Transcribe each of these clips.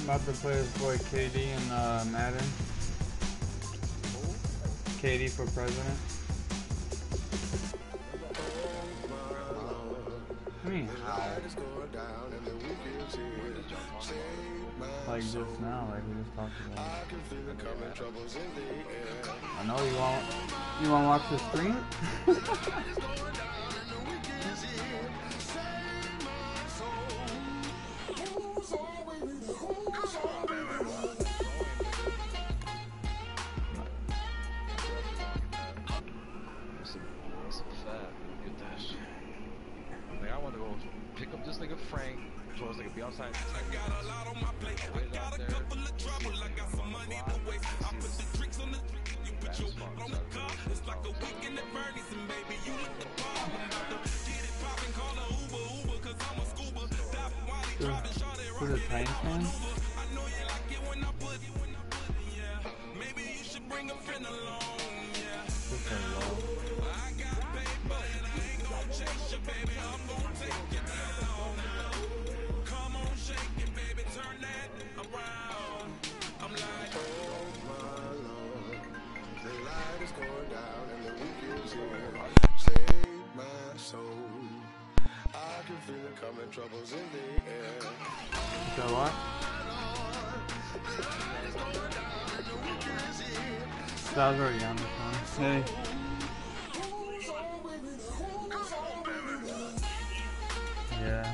About to play his boy KD in Madden. KD for president. I mean, how? Like just now, like we just talked about. I know you won't. You won't watch the stream? Pick up this nigga Frank, so it's like be outside. I got a lot on my plate. I got a couple of trouble. I got some money to waste. I put the tricks on the you put your on the car. It's like a weekend at Bernie's and baby, you look the problem. Get it poppin', call a Uber, cause I'm a scuba. Dive while he dropping, shot it right. I know you like it when I put it, yeah. Maybe you should bring a friend along, yeah. I got paper and I ain't gonna chase you, baby. I'm gonna take you down. Come on, shake it, baby. Turn that around. I'm like, oh my Lord, the light is going down and the week is here. Save my soul. I can feel it coming, troubles in the air. So what? That was already on this one. Hey. Yeah.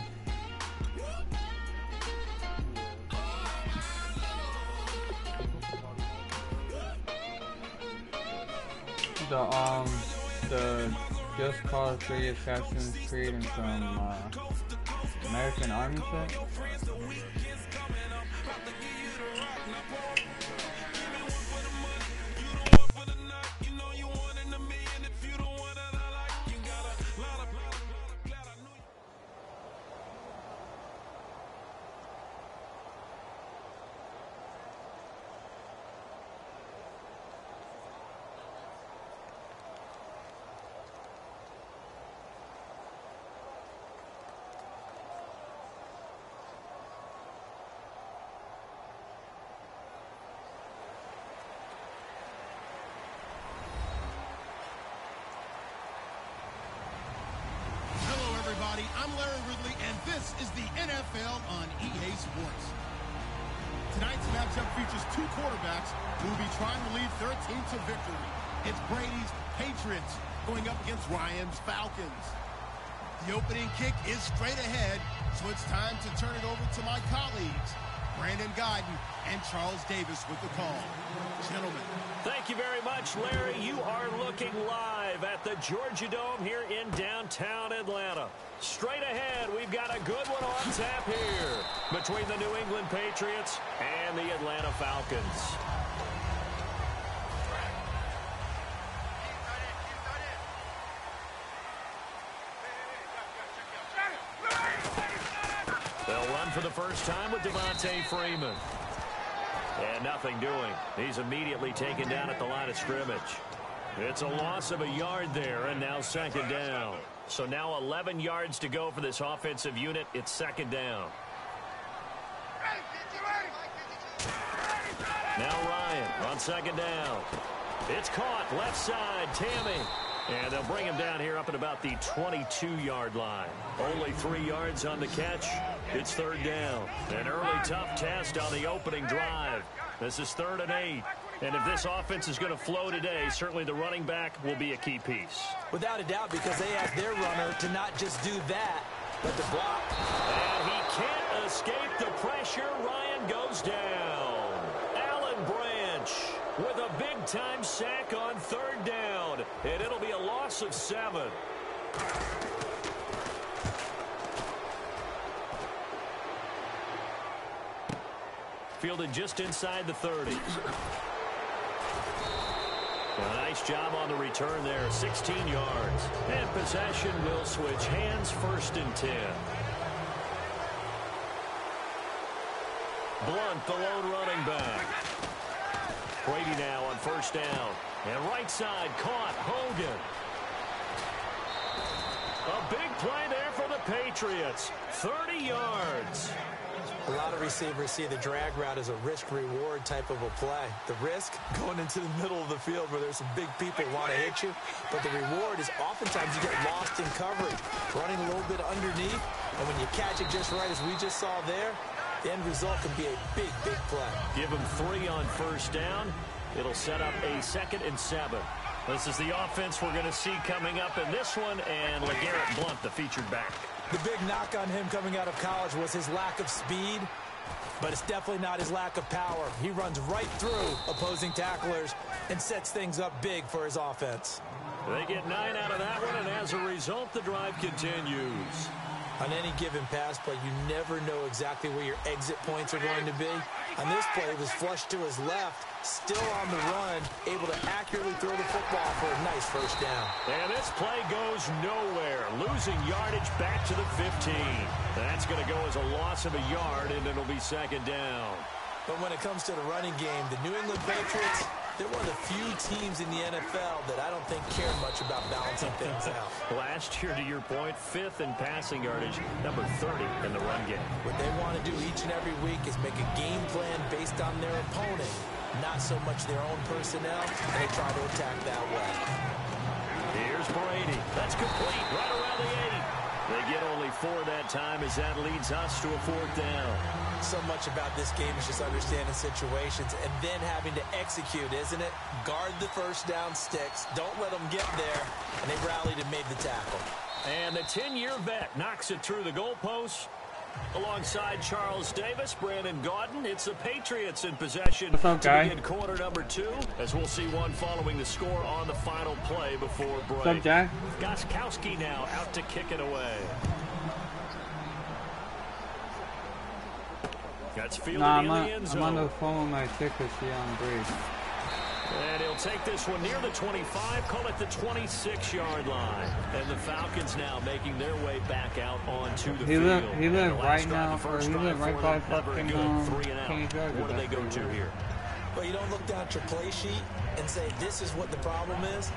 The Just Cause 3 Assassin's Creed and some American Army set. I'm Larry Ridley, and this is the NFL on EA Sports. Tonight's matchup features two quarterbacks who will be trying to lead their team to victory. It's Brady's Patriots going up against Ryan's Falcons. The opening kick is straight ahead, so it's time to turn it over to my colleagues, Brandon Guyton and Charles Davis with the call. Gentlemen. Thank you very much, Larry. You are looking live at the Georgia Dome here in downtown Atlanta. Straight ahead, we've got a good one on tap here between the New England Patriots and the Atlanta Falcons. They'll run for the first time with Devontae Freeman. And nothing doing. He's immediately taken down at the line of scrimmage. It's a loss of a yard there, and now second down. So now 11 yards to go for this offensive unit. It's second down. Now Ryan on second down. It's caught left side, Tammy. And they'll bring him down here up at about the 22-yard line. Only 3 yards on the catch. It's third down. An early tough test on the opening drive. This is 3rd and 8. And if this offense is going to flow today, certainly the running back will be a key piece. Without a doubt, because they ask their runner to not just do that, but to block. And he can't escape the pressure. Ryan goes down. Alan Branch with a big-time sack on 3rd down. And it'll be a loss of 7. Fielded just inside the 30. A nice job on the return there, 16 yards. And possession will switch hands, 1st and 10. Blunt, the lone running back. Brady now on 1st down. And right side caught, Hogan. A big play there for the Patriots. Patriots. 30 yards. A lot of receivers see the drag route as a risk-reward type of a play. The risk, going into the middle of the field where there's some big people want to hit you. But the reward is oftentimes you get lost in coverage, running a little bit underneath. And when you catch it just right, as we just saw there, the end result can be a big, big play. Give him 3 on first down. It'll set up a 2nd and 7. This is the offense we're going to see coming up in this one, and LeGarrette Blount, the featured back. The big knock on him coming out of college was his lack of speed, but it's definitely not his lack of power. He runs right through opposing tacklers and sets things up big for his offense. They get 9 out of that one, and as a result, the drive continues. On any given pass play, you never know exactly where your exit points are going to be. On this play, it was flushed to his left, still on the run, able to accurately throw the football for a nice first down. And this play goes nowhere, losing yardage back to the 15. That's going to go as a loss of a yard, and it'll be 2nd down. But when it comes to the running game, the New England Patriots, they're one of the few teams in the NFL that I don't think care much about balancing things out. Last year, to your point, 5th in passing yardage, number 30 in the run game. What they want to do each and every week is make a game plan based on their opponent, not so much their own personnel, and they try to attack that way. Here's Brady. That's complete right around the 8. They get only 4 that time as that leads us to a 4th down. So much about this game is just understanding situations and then having to execute, isn't it? Guard the first down sticks. Don't let them get there. And they rallied and made the tackle. And the 10-year vet knocks it through the goalposts. Alongside Charles Davis, Brandon Gaudin, it's the Patriots in possession. What's up, guy? To begin quarter number 2, as we'll see one following the score on the final play before break. What's up, Jack? Gostkowski now out to kick it away. That's fielded in the end zone. I'm on the phone with my tickets here on break. And he'll take this one near the 25, call it the 26-yard line. And the Falcons now making their way back out onto the field. He lived right now, he lived right by fucking King George. What do they go to here? Well, you don't look down at your play sheet and say, this is what the problem is.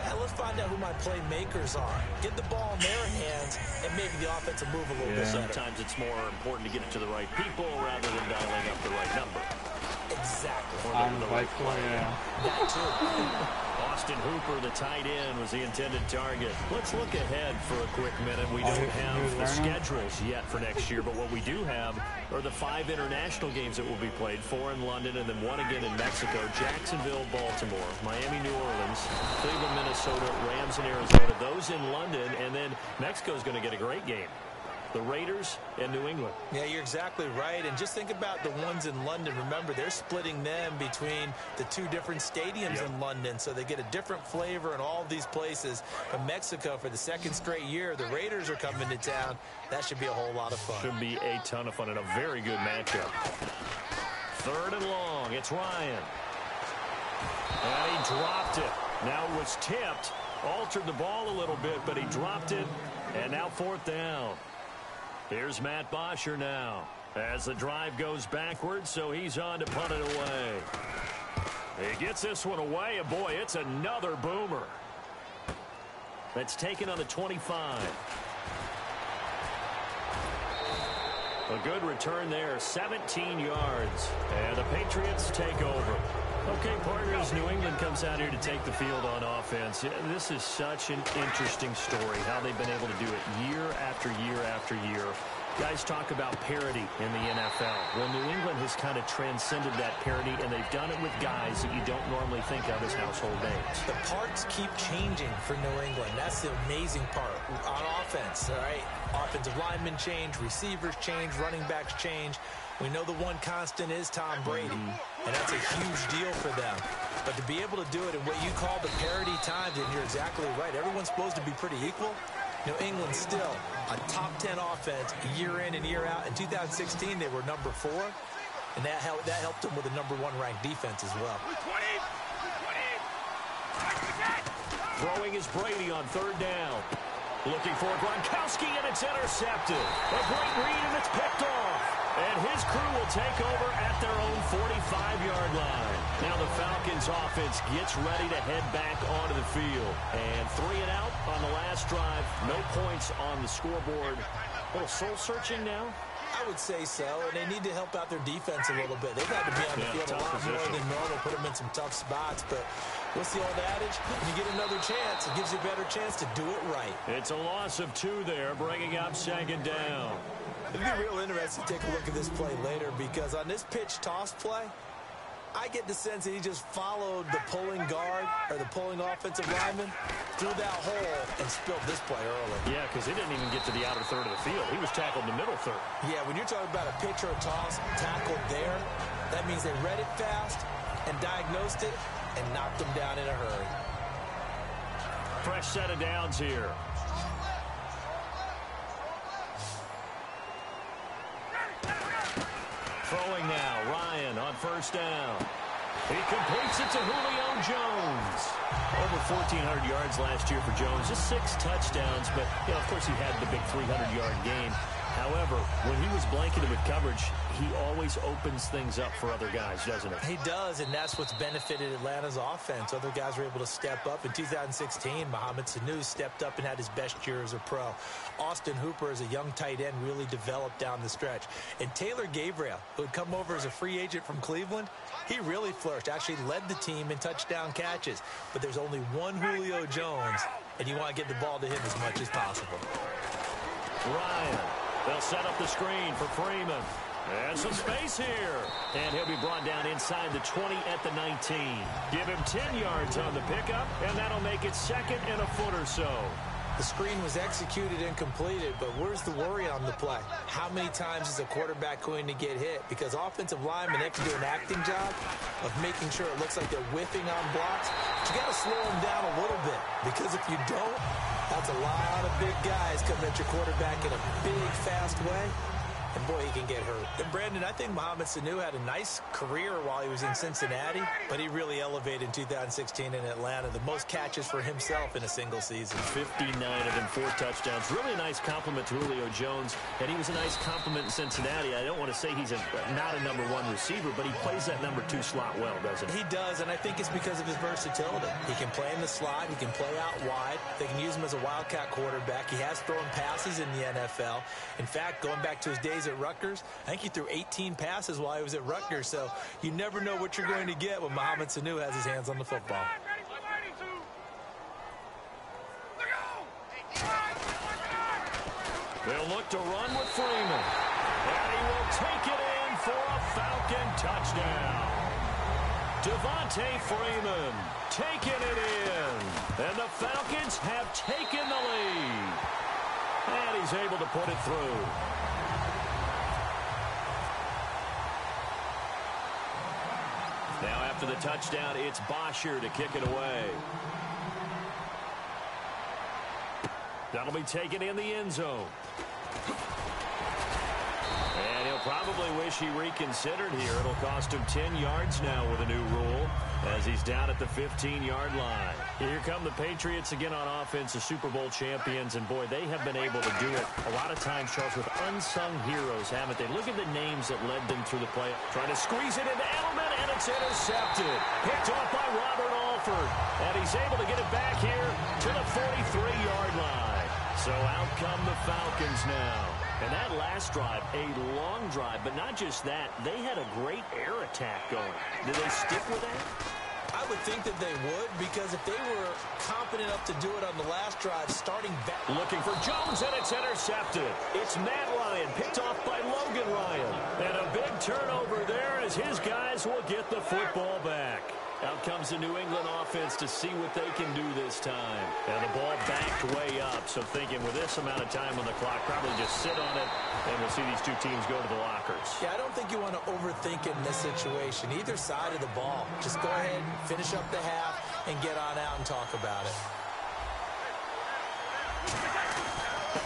Now let's find out who my playmakers are. Get the ball in their hands, and maybe the offense will move a little bit better. Sometimes it's more important to get it to the right people rather than dialing up the right number. Exactly. On the right play, yeah. That too. Austin Hooper, the tight end, was the intended target. Let's look ahead for a quick minute. We don't have the schedules yet for next year, but what we do have are the 5 international games that will be played, 4 in London and then 1 again in Mexico, Jacksonville, Baltimore, Miami, New Orleans, Cleveland, Minnesota, Rams in Arizona, those in London, and then Mexico's going to get a great game. The Raiders and New England. Yeah, you're exactly right. And just think about the ones in London. Remember, they're splitting them between the 2 different stadiums in London, so they get a different flavor in all of these places. But Mexico, for the 2nd straight year, the Raiders are coming to town. That should be a whole lot of fun. Should be a ton of fun and a very good matchup. 3rd and long. It's Ryan. And he dropped it. Now it was tipped. Altered the ball a little bit, but he dropped it. And now 4th down. Here's Matt Bosher now as the drive goes backwards, so he's on to punt it away. He gets this one away, and boy, it's another boomer. That's taken on the 25. A good return there, 17 yards, and the Patriots take over. Okay, partners, New England comes out here to take the field on offense. This is such an interesting story, how they've been able to do it year after year after year. Guys talk about parity in the NFL. Well, New England has kind of transcended that parity, and they've done it with guys that you don't normally think of as household names. The parts keep changing for New England. That's the amazing part on offense, all right? Offensive linemen change, receivers change, running backs change. We know the one constant is Tom Brady, and that's a huge deal for them. But to be able to do it in what you call the parity times, and you're exactly right, everyone's supposed to be pretty equal. New England still a top 10 offense year in and year out. In 2016, they were number 4, and that helped them with a number 1 ranked defense as well. Throwing is Brady on 3rd down. Looking for Gronkowski, and it's intercepted. A great read, and it's picked off. And his crew will take over at their own 45-yard line. Now the Falcons offense gets ready to head back onto the field. And 3 and out on the last drive. No points on the scoreboard. A little soul-searching now. I would say so, and they need to help out their defense a little bit. They've had to be on the field a lot more than normal, put them in some tough spots. But what's the old adage? When you get another chance, it gives you a better chance to do it right. It's a loss of 2 there, bringing up 2nd down. It'd be real interesting to take a look at this play later, because on this pitch toss play, I get the sense that he just followed the pulling guard or the pulling offensive lineman through that hole and spilled this play early. Yeah, because he didn't even get to the outer third of the field. He was tackled in the middle third. Yeah, when you're talking about a pitch or a toss tackled there, that means they read it fast and diagnosed it and knocked him down in a hurry. Fresh set of downs here. Throwing now, Ryan on 1st down. He completes it to Julio Jones. Over 1,400 yards last year for Jones. Just 6 touchdowns, but, you know, of course he had the big 300-yard game. However, when he was blanketed with coverage, he always opens things up for other guys, doesn't he? He does, and that's what's benefited Atlanta's offense. Other guys were able to step up. In 2016, Mohamed Sanu stepped up and had his best year as a pro. Austin Hooper, as a young tight end, really developed down the stretch. And Taylor Gabriel, who had come over as a free agent from Cleveland, he really flourished, actually led the team in touchdown catches. But there's only one Julio Jones, and you want to get the ball to him as much as possible. Ryan. They'll set up the screen for Freeman. And some space here. And he'll be brought down inside the 20 at the 19. Give him 10 yards on the pickup, and that'll make it 2nd and a foot or so. The screen was executed and completed, but where's the worry on the play? How many times is a quarterback going to get hit? Because offensive linemen have to do an acting job of making sure it looks like they're whiffing on blocks. But you got to slow them down a little bit, because if you don't, that's a lot of big guys coming at your quarterback in a big, fast way. And, boy, he can get hurt. And, Brandon, I think Mohamed Sanu had a nice career while he was in Cincinnati, but he really elevated in 2016 in Atlanta. The most catches for himself in a single season. 59 of them, 4 touchdowns. Really nice compliment to Julio Jones, and he was a nice compliment in Cincinnati. I don't want to say he's not a number 1 receiver, but he plays that number 2 slot well, doesn't he? He does, and I think it's because of his versatility. He can play in the slot. He can play out wide. They can use him as a wildcat quarterback. He has thrown passes in the NFL. In fact, going back to his days at Rutgers, I think he threw 18 passes while he was at Rutgers, so you never know what you're going to get when Mohamed Sanu has his hands on the football. They'll look to run with Freeman, and he will take it in for a Falcon touchdown. Devontae Freeman taking it in, and the Falcons have taken the lead. And he's able to put it through. Now after the touchdown, it's Bosher to kick it away. That'll be taken in the end zone. And he'll probably wish he reconsidered here. It'll cost him 10 yards now with a new rule as he's down at the 15-yard line. Here come the Patriots again on offense, the Super Bowl champions, and boy, they have been able to do it a lot of times, Charles, with unsung heroes, haven't they? Look at the names that led them through the play. Trying to squeeze it into Edelman, and it's intercepted. Picked off by Robert Alford, and he's able to get it back here to the 43-yard line. So out come the Falcons now. And that last drive, a long drive, but not just that. They had a great air attack going. Did they stick with that? I would think that they would, because if they were confident enough to do it on the last drive, starting back. Looking for Jones, and it's intercepted. It's Matt Ryan, picked off by Logan Ryan. And a big turnover there as his guys will get the football back. Out comes the New England offense to see what they can do this time. And the ball backed way up, so thinking with this amount of time on the clock, probably just sit on it, and we'll see these two teams go to the lockers. Yeah, I don't think you want to overthink it in this situation. Either side of the ball. Just go ahead, finish up the half, and get on out and talk about it.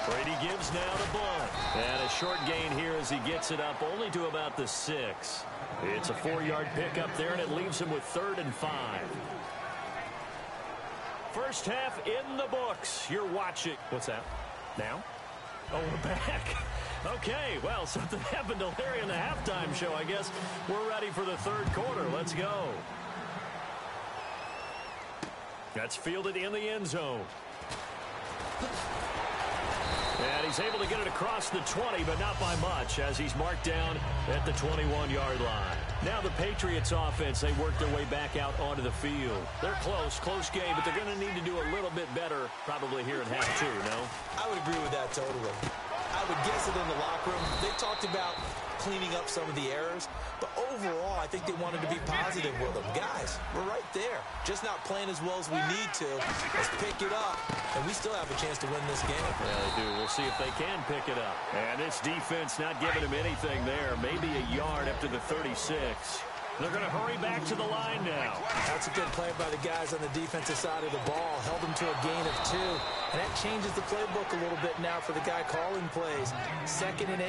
Brady gives now the bunt. And a short gain here as he gets it up only to about the 6. It's a 4-yard pickup there, and it leaves him with 3rd and 5. First half in the books. You're watching. What's that? Now? Oh, we're back. Okay, well, something happened to Larry in the halftime show, I guess. We're ready for the third quarter. Let's go. That's fielded in the end zone. And he's able to get it across the 20, but not by much, as he's marked down at the 21-yard line. Now the Patriots offense, they work their way back out onto the field. They're close game, but they're going to need to do a little bit better probably here in half two, no? I would agree with that totally. I would guess it in the locker room. They talked about cleaning up some of the errors, but overall, I think they wanted to be positive with them. Guys, we're right there. Just not playing as well as we need to. Let's pick it up, and we still have a chance to win this game. Yeah, they do. We'll see if they can pick it up. And this defense not giving him anything there. Maybe a yard up to the 36. They're going to hurry back to the line now. That's a good play by the guys on the defensive side of the ball. Held them to a gain of 2. And that changes the playbook a little bit now for the guy calling plays. 2nd and 8.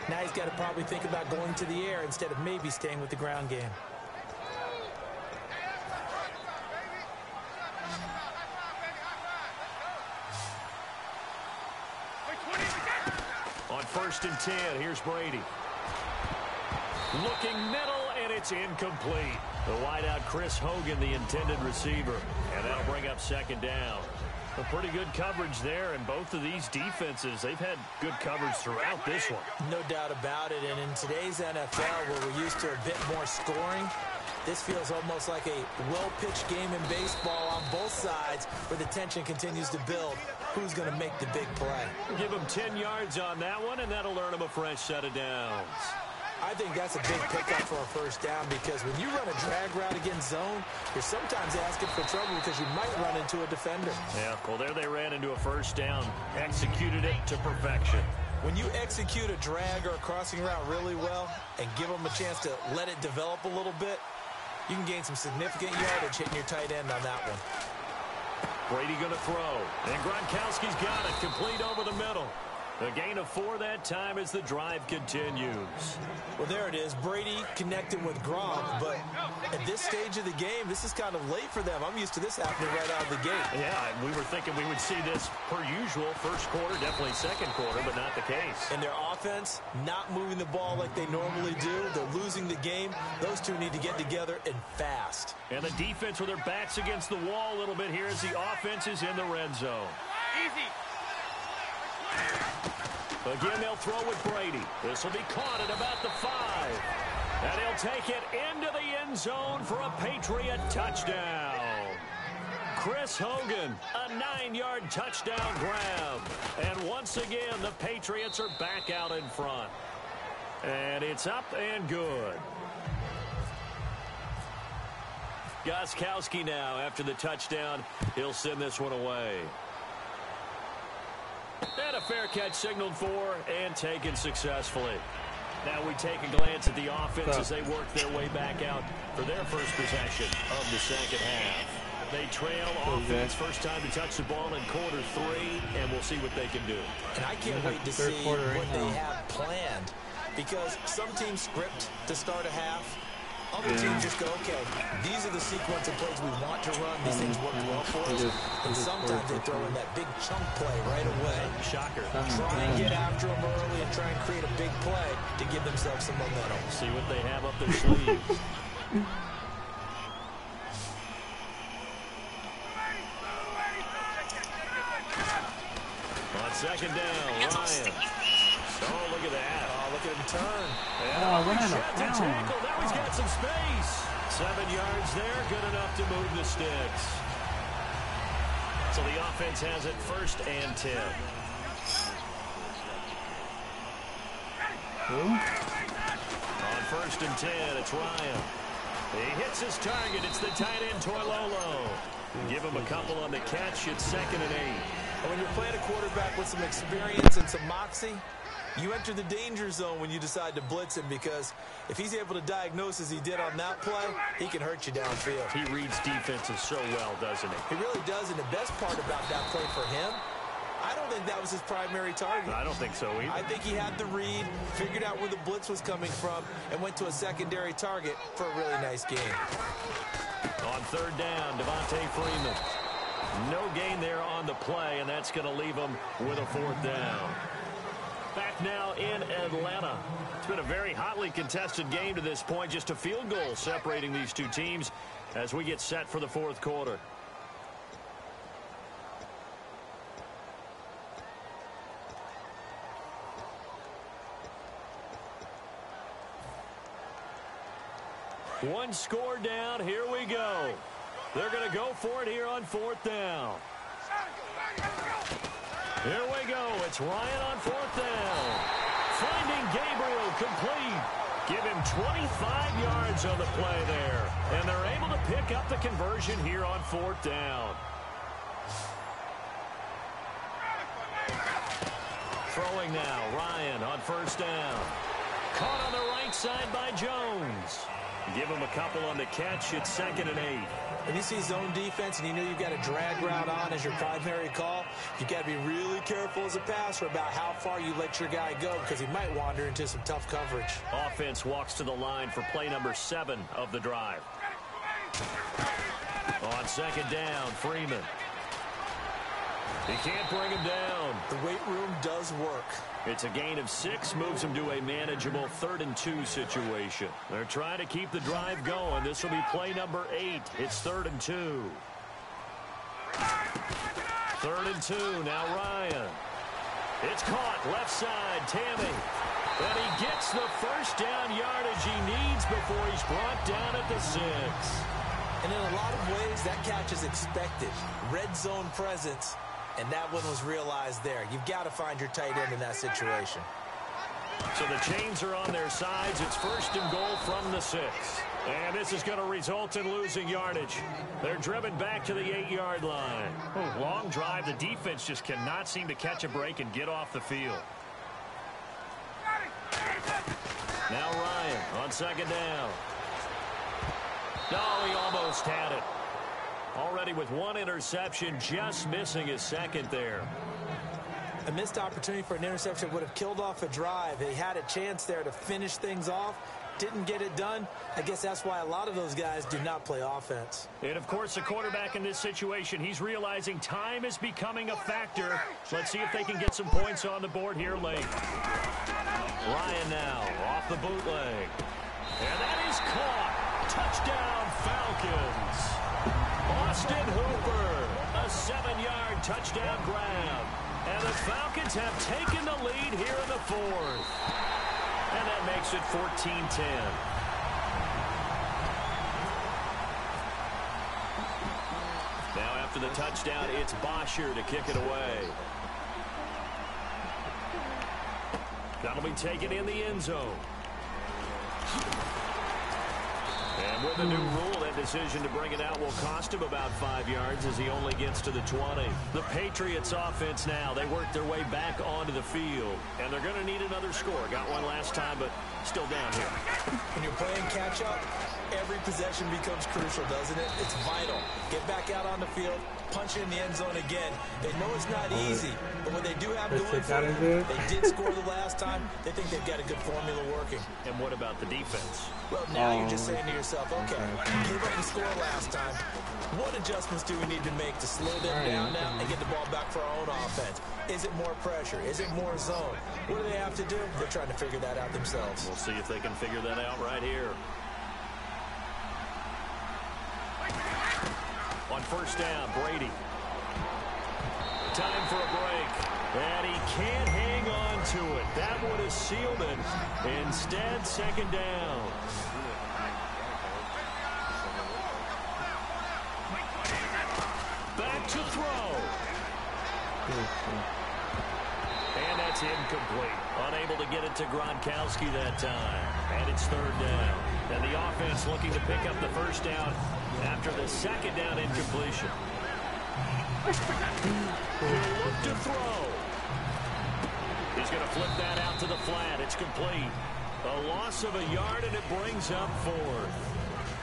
Now he's got to probably think about going to the air instead of maybe staying with the ground game. On 1st and 10, here's Brady. Looking middle, and it's incomplete. The wideout, Chris Hogan, the intended receiver. And that'll bring up 2nd down. A pretty good coverage there, and both of these defenses, they've had good coverage throughout this one. No doubt about it, and in today's NFL, where we're used to a bit more scoring, this feels almost like a well-pitched game in baseball on both sides, where the tension continues to build. Who's going to make the big play? Give him 10 yards on that one, and that'll earn him a fresh set of downs. I think that's a big pickup for a 1st down, because when you run a drag route against zone, you're sometimes asking for trouble because you might run into a defender. Yeah, well, there they ran into a 1st down, executed it to perfection. When you execute a drag or a crossing route really well and give them a chance to let it develop a little bit, you can gain some significant yardage hitting your tight end on that one. Brady going to throw, and Gronkowski's got it, complete over the middle. A gain of 4 that time as the drive continues. Well, there it is. Brady connected with Gronk, but at this stage of the game, this is kind of late for them. I'm used to this happening right out of the gate. Yeah, we were thinking we would see this per usual. 1st quarter, definitely 2nd quarter, but not the case. And their offense not moving the ball like they normally do. They're losing the game. Those two need to get together and fast. And the defense with their backs against the wall a little bit here as the offense is in the red zone. Easy. Again, they'll throw with Brady. This will be caught at about the 5. And he'll take it into the end zone for a Patriot touchdown. Chris Hogan, a 9-yard touchdown grab. And once again, the Patriots are back out in front. And it's up and good. Gostkowski now, after the touchdown, he'll send this one away. And a fair catch signaled for and taken successfully. Now we take a glance at the offense as they work their way back out for their first possession of the 2nd half. They trail offense, first time to touch the ball in quarter 3, and we'll see what they can do. And I can't wait to see what they have planned, because some teams script to start a half. Other teams just go, okay, these are the sequence of plays we want to run. These things worked well for us. And sometimes they throw in that big chunk play right away. Shocker. Try and get after them early and try and create a big play to give themselves some momentum. See what they have up their sleeves. On 2nd down, Ryan. Oh, look at that. Oh, look at him turn. Tackle. Now he's got some space. 7 yards there, good enough to move the sticks. So the offense has it 1st and 10. On 1st and 10, it's Ryan. He hits his target. It's the tight end, Toilolo. Give him a couple on the catch. It's 2nd and 8. And when you're playing a quarterback with some experience and some moxie, you enter the danger zone when you decide to blitz him, because if he's able to diagnose as he did on that play, he can hurt you downfield. He reads defenses so well, doesn't he? He really does, and the best part about that play for him, I don't think that was his primary target. I don't think so either. I think he had the read, figured out where the blitz was coming from, and went to a secondary target for a really nice game. On 3rd down, Devontae Freeman. No gain there on the play, and that's going to leave him with a 4th down. Back now in Atlanta. It's been a very hotly contested game to this point. Just a field goal separating these two teams as we get set for the fourth quarter. One score down. Here we go. They're going to go for it here on fourth down. Here we go. It's Ryan on fourth down. Finding Gabriel complete. Give him 25 yards on the play there. And they're able to pick up the conversion here on fourth down. Throwing now. Ryan on first down. Caught on the right side by Jones. Give him a couple on the catch. It's 2nd and 8. When you see zone defense and you know you've got a drag route on as your primary call, you've got to be really careful as a passer about how far you let your guy go because he might wander into some tough coverage. Offense walks to the line for play number 7 of the drive. On 2nd down, Freeman. He can't bring him down. The weight room does work. It's a gain of 6, moves him to a manageable 3rd and 2 situation. They're trying to keep the drive going. This will be play number 8. It's 3rd and 2. 3rd and 2, now Ryan. It's caught, left side, Tammy. And he gets the first down yardage he needs before he's brought down at the 6. And in a lot of ways, that catch is expected. Red zone presence. And that one was realized there. You've got to find your tight end in that situation. So the chains are on their sides. It's 1st and goal from the 6. And this is going to result in losing yardage. They're driven back to the 8-yard line. Oh, long drive. The defense just cannot seem to catch a break and get off the field. Now Ryan on 2nd down. No, he almost had it. Already with 1 interception, just missing his 2nd there. A missed opportunity for an interception would have killed off a drive. They had a chance there to finish things off. Didn't get it done. I guess that's why a lot of those guys do not play offense. And, of course, the quarterback in this situation, he's realizing time is becoming a factor. Let's see if they can get some points on the board here late. Ryan now off the bootleg. And that is caught. Touchdown, Falcons. Austin Hooper, a 7-yard touchdown grab. And the Falcons have taken the lead here in the 4th. And that makes it 14-10. Now after the touchdown, it's Bosher to kick it away. That'll be taken in the end zone. And with the new rule, that decision to bring it out will cost him about 5 yards as he only gets to the 20. The Patriots offense now, they work their way back onto the field. And they're going to need another score. Got one last time, but still down here. When you're playing catch-up, every possession becomes crucial, doesn't it? It's vital. Get back out on the field, punch it in the end zone again. They know it's not easy, but what they do have going for them, they did score the last time. They think they've got a good formula working. And what about the defense? Well, now you're just saying to yourself, okay, gave up the score last time. What adjustments do we need to make to slow them down now and get the ball back for our own offense? Is it more pressure? Is it more zone? What do they have to do? They're trying to figure that out themselves. We'll see if they can figure that out right here. On first down, Brady. Time for a break. And he can't hang on to it. That would have sealed it. Instead, 2nd down. Back to throw. And that's incomplete. Unable to get it to Gronkowski that time. And it's 3rd down. And the offense looking to pick up the first down after the 2nd down incompletion. He'll look to throw. He's going to flip that out to the flat. It's complete. A loss of a yard, and it brings up 4th.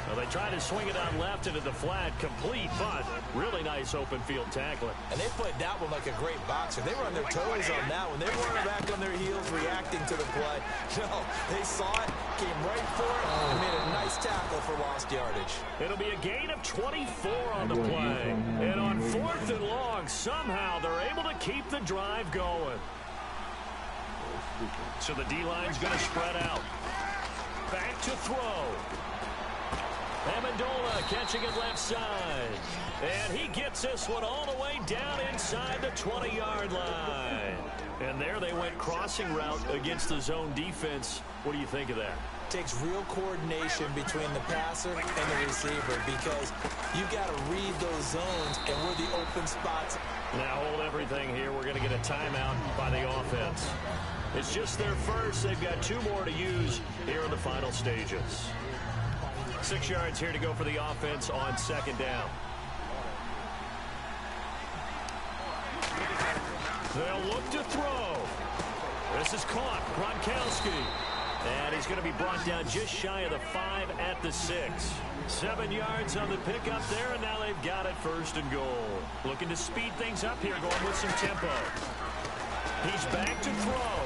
Well, they try to swing it out left into the flat, complete, but really nice open field tackling. And they played that one like a great boxer. They were on their toes on that one. They weren't back on their heels reacting to the play. No, they saw it, came right for it, and made a nice tackle for lost yardage. It'll be a gain of 24 on the play. And on 4th and long, somehow they're able to keep the drive going. So the D-line's going to spread out. Back to throw. Amendola catching it left side. And he gets this one all the way down inside the 20-yard line. And there they went crossing route against the zone defense. What do you think of that? Takes real coordination between the passer and the receiver because you got to read those zones and where the open spots. Now hold everything here. We're going to get a timeout by the offense. It's just their first. They've got 2 more to use here in the final stages. 6 yards here to go for the offense on 2nd down. They'll look to throw. This is caught. Gronkowski. And he's going to be brought down just shy of the 5 at the 6. 7 yards on the pickup there, and now they've got it 1st and goal. Looking to speed things up here, going with some tempo. He's back to throw.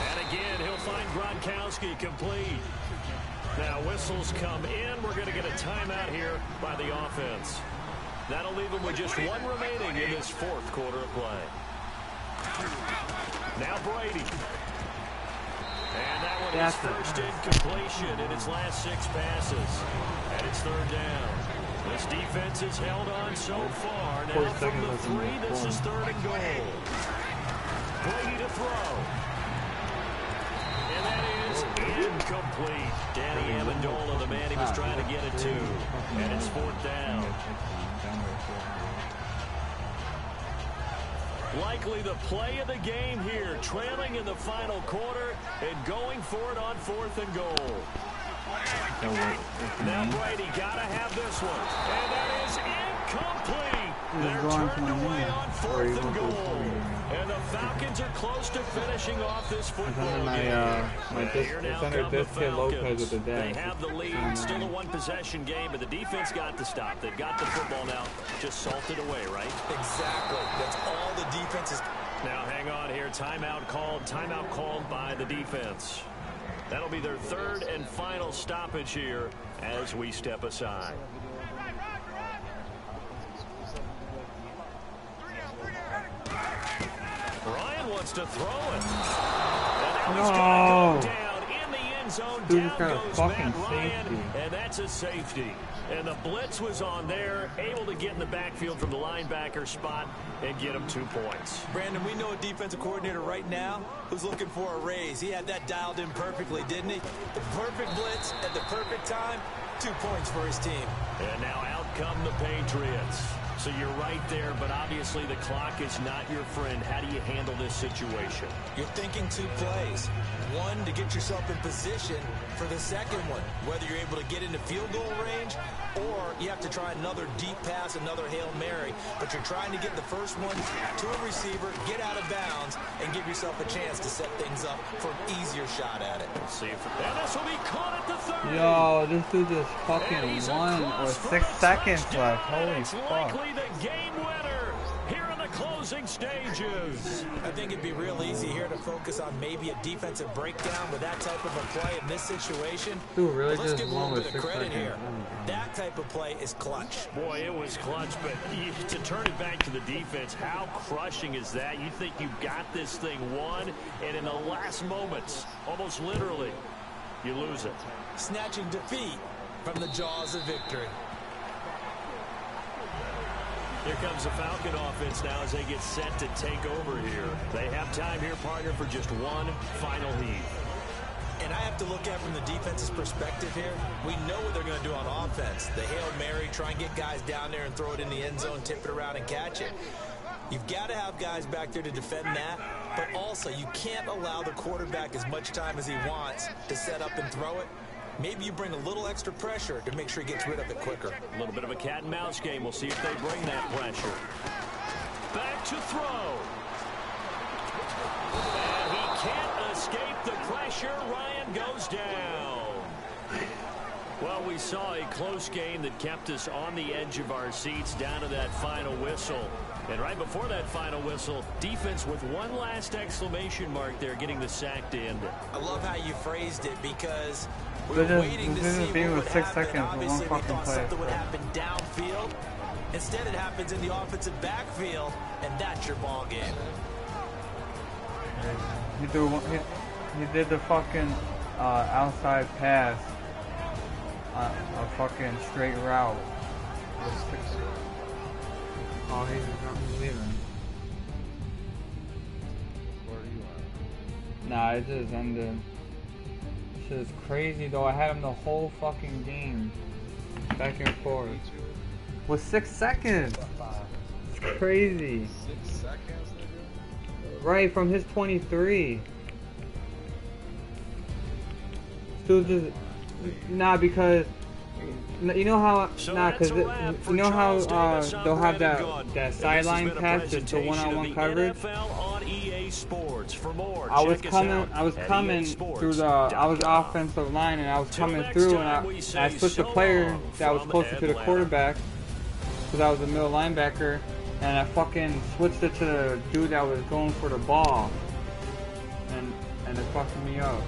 And again, he'll find Gronkowski complete. Now whistles come in. We're going to get a timeout here by the offense. That'll leave them with just 1 remaining in this 4th quarter of play. Now Brady. And that one is first incompletion in its last 6 passes. And it's 3rd down. This defense has held on so far. Now from the 3, this is 3rd and goal. Brady to throw. And that is incomplete. Danny Amendola, the man he was trying to get it to. And it's 4th down. Likely the play of the game here, trailing in the final quarter and going for it on 4th and goal. Now Brady got to have this one. And that is incomplete. They're turned away on 4th and goal. And the Falcons are close to finishing off this football game. Here now come the Falcons. They have the lead. Still a 1-possession game, but the defense got the stop. They've got the football now. Just salted away, right? Exactly. That's all the defense is. Now hang on here. Timeout called by the defense. That'll be their 3rd and final stoppage here as we step aside. Ryan wants to throw it. And that was going to go down in the end zone. Down goes Matt Ryan, and that's a safety. And the blitz was on there, able to get in the backfield from the linebacker spot and get him 2 points. Brandon, we know a defensive coordinator right now who's looking for a raise. He had that dialed in perfectly, didn't he? The perfect blitz at the perfect time, 2 points for his team. And now out come the Patriots. So you're right there, but obviously the clock is not your friend. How do you handle this situation? You're thinking 2 plays. 1, to get yourself in position for the second one, whether you're able to get into field goal range or you have to try another deep pass, another Hail Mary. But you're trying to get the first one to a receiver, get out of bounds, and give yourself a chance to set things up for an easier shot at it. We'll see if this will be caught at the 30. Yo, this dude just fucking 1 or 6 seconds left. Holy fuck. The game winner here in the closing stages. I think it'd be real easy here to focus on maybe a defensive breakdown with that type of a play in this situation. Dude, really let's just give a little bit of 6 credit seconds. here. That type of play is clutch. Boy, it was clutch, but to turn it back to the defense, how crushing is that? You think you got this thing won, and in the last moments, almost literally, you lose it. Snatching defeat from the jaws of victory. Here comes the Falcon offense now as they get set to take over here. They have time here, partner, for just 1 final heave. And I have to look at from the defense's perspective here. We know what they're going to do on offense. The Hail Mary, try and get guys down there and throw it in the end zone, tip it around and catch it. You've got to have guys back there to defend that, but also you can't allow the quarterback as much time as he wants to set up and throw it. Maybe you bring a little extra pressure to make sure he gets rid of it quicker. A little bit of a cat and mouse game. We'll see if they bring that pressure. Back to throw. And he can't escape the pressure. Ryan goes down. Well, we saw a close game that kept us on the edge of our seats down to that final whistle. And right before that final whistle, defense with one last exclamation mark there, getting the sack to end it. I love how you phrased it because we were waiting to see what would happen. Obviously, we thought something would happen downfield. Instead, it happens in the offensive backfield, and that's your ball game. He threw one. he did the fucking outside pass on a fucking straight route. Oh, he's leaving. Where are you at? Nah, it just ended. Shit is crazy though. I had him the whole fucking game, back and forth. With 6 seconds. It's crazy. 6 seconds, nigga? Right from his 23. Still just because you know how because you know how they'll have that sideline pass just the one-on-one coverage. I was coming through I was offensive line and I was coming through and I switched the player that was closer to the quarterback because I was the middle linebacker and I fucking switched it to the dude that was going for the ball and it fucked me up.